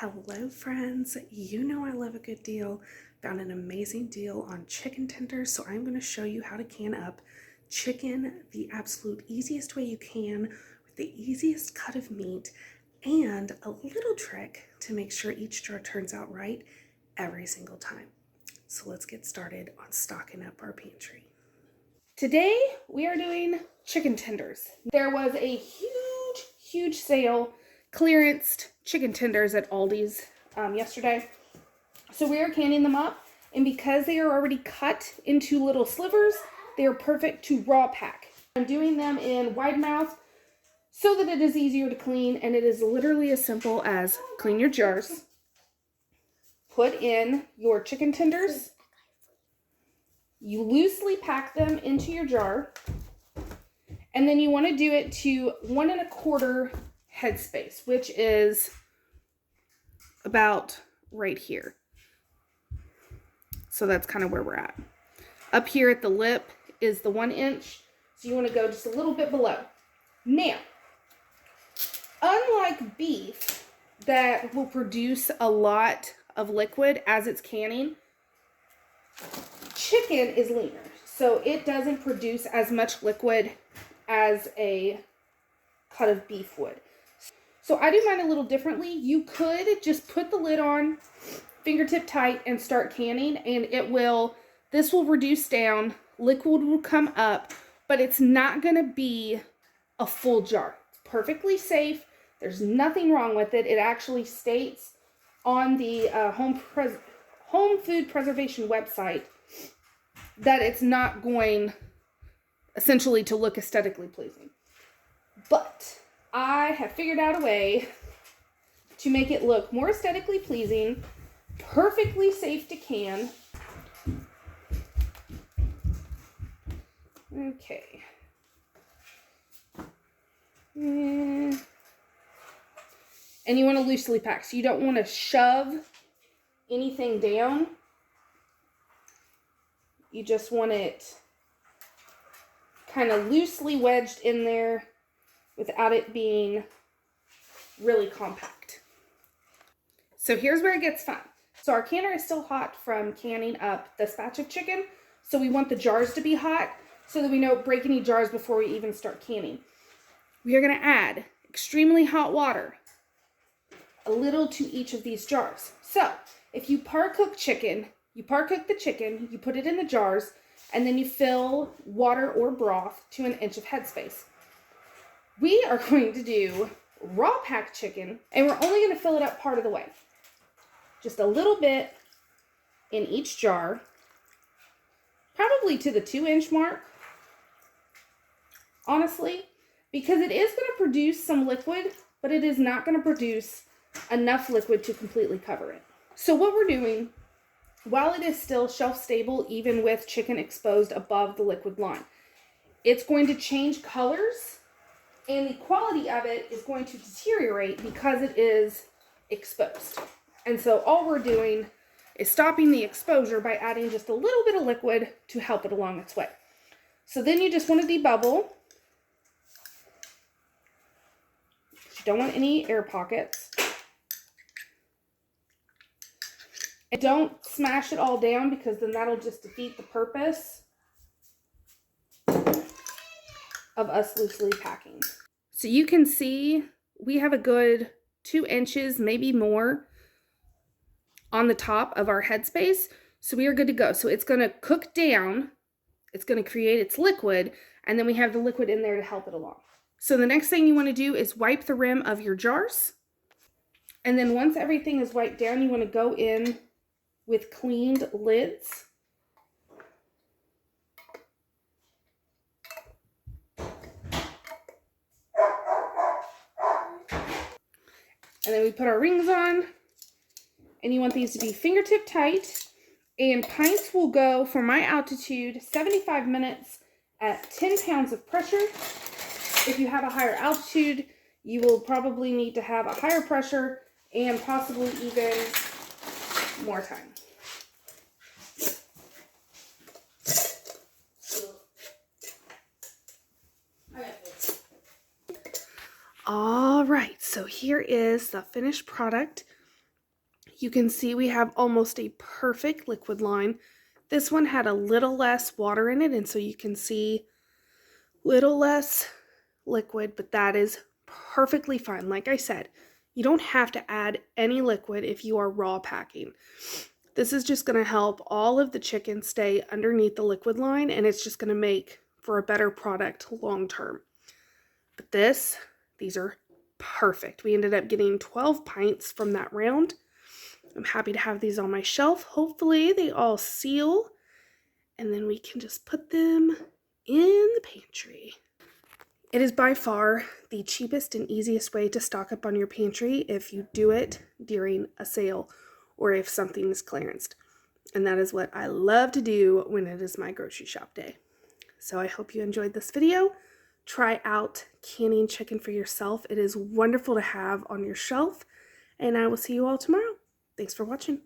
Hello friends, you know I love a good deal. Found an amazing deal on chicken tenders, so I'm going to show you how to can up chicken the absolute easiest way you can with the easiest cut of meat and a little trick to make sure each jar turns out right every single time. So let's get started on stocking up our pantry. Today we are doing chicken tenders. There was a huge sale, clearance chicken tenders at Aldi's yesterday. So we are canning them up, and because they are already cut into little slivers, they are perfect to raw pack. I'm doing them in wide mouth so that it is easier to clean, and it is literally as simple as clean your jars, put in your chicken tenders, you loosely pack them into your jar, and then you want to do it to 1 1/4 headspace, which is about right here. So that's kind of where we're at. Up here at the lip is the 1 inch, so you want to go just a little bit below. Now, unlike beef that will produce a lot of liquid as it's canning, chicken is leaner, so it doesn't produce as much liquid as a cut of beef would. So I do mine a little differently. You could just put the lid on, fingertip tight, and start canning, and this will reduce down, liquid will come up, but it's not going to be a full jar. It's perfectly safe. There's nothing wrong with it. It actually states on the home food preservation website that it's not going essentially to look aesthetically pleasing. But I have figured out a way to make it look more aesthetically pleasing, perfectly safe to can. Okay. And you want to loosely pack, so you don't want to shove anything down. You just want it kind of loosely wedged in there without it being really compact. So here's where it gets fun. So our canner is still hot from canning up this batch of chicken, so we want the jars to be hot so that we don't break any jars before we even start canning. We are going to add extremely hot water, a little to each of these jars. So if you par-cook chicken, you par-cook the chicken, you put it in the jars, and then you fill water or broth to 1 inch of headspace. We are going to do raw packed chicken, and we're only going to fill it up part of the way. Just a little bit in each jar, probably to the 2 inch mark, honestly, because it is going to produce some liquid, but it is not going to produce enough liquid to completely cover it. So what we're doing, while it is still shelf stable, even with chicken exposed above the liquid line, it's going to change colors, and the quality of it is going to deteriorate because it is exposed. And so all we're doing is stopping the exposure by adding just a little bit of liquid to help it along its way. So then you just want to debubble. You don't want any air pockets. And don't smash it all down, because then that'll just defeat the purpose of us loosely packing. So you can see we have a good 2 inches, maybe more, on the top of our headspace. So we are good to go. So it's going to cook down. It's going to create its liquid, and then we have the liquid in there to help it along. So the next thing you want to do is wipe the rim of your jars. And then once everything is wiped down, you want to go in with cleaned lids. And then we put our rings on, and you want these to be fingertip tight, and pints will go, for my altitude, 75 minutes at 10 pounds of pressure. If you have a higher altitude, you will probably need to have a higher pressure and possibly even more time. All right, so here is the finished product. You can see we have almost a perfect liquid line. This one had a little less water in it, and so you can see little less liquid, but that is perfectly fine. Like I said, you don't have to add any liquid if you are raw packing. This is just going to help all of the chicken stay underneath the liquid line, and it's just going to make for a better product long term. But these are perfect. We ended up getting 12 pints from that round. I'm happy to have these on my shelf. Hopefully they all seal, and then we can just put them in the pantry. It is by far the cheapest and easiest way to stock up on your pantry if you do it during a sale or if something is clearanced. And that is what I love to do when it is my grocery shop day. So I hope you enjoyed this video. Try out canning chicken for yourself. It is wonderful to have on your shelf, and I will see you all tomorrow. Thanks for watching.